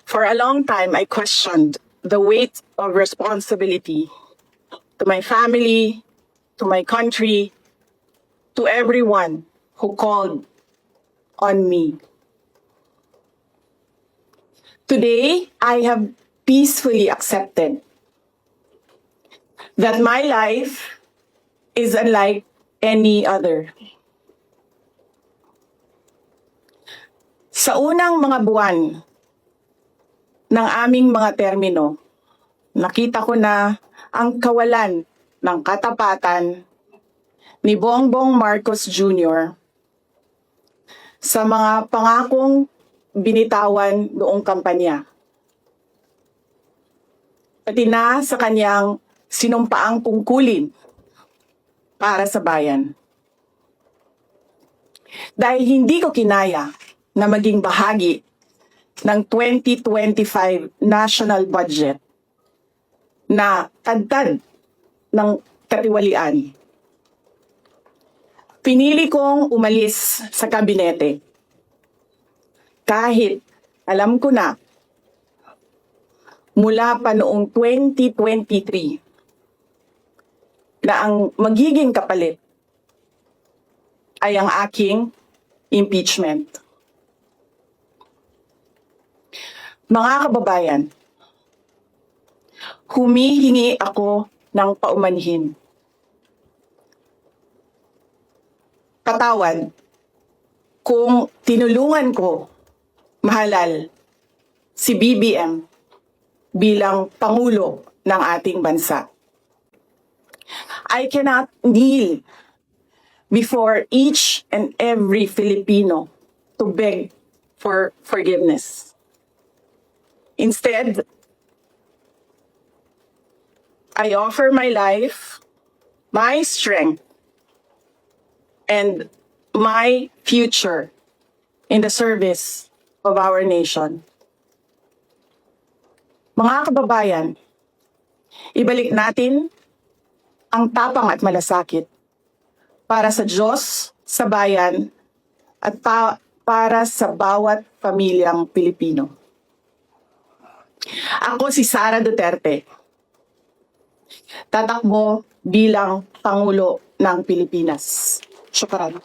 For a long time, I questioned the weight of responsibility to my family, to my country, to everyone who called on me. Today, I have peacefully accepted that my life is unlike any other. Sa unang mga buwan ng aming mga termino, nakita ko na ang kawalan ng katapatan ni Bongbong Marcos Jr. sa mga pangakong binitawan noong kampanya. Pati na sa kanyang sinumpaang tungkulin para sa bayan. Dahil hindi ko kinaya na maging bahagi ng 2025 national budget na tagtad ng katiwalian. Pinili kong umalis sa kabinete kahit alam ko na mula pa noong 2023 na ang magiging kapalit ay ang aking impeachment. Mga kababayan, humihingi ako ng paumanhin. Patawad kung tinulungan ko mahalal si BBM bilang Pangulo ng ating bansa. I cannot kneel before each and every Filipino to beg for forgiveness. Instead, I offer my life, my strength, and my future in the service of our nation. Mga kababayan, ibalik natin ang tapang at malasakit para sa Diyos, sa bayan, at para sa bawat pamilyang Pilipino. Ako si Sara Duterte, tatakbo bilang Pangulo ng Pilipinas. Syukran.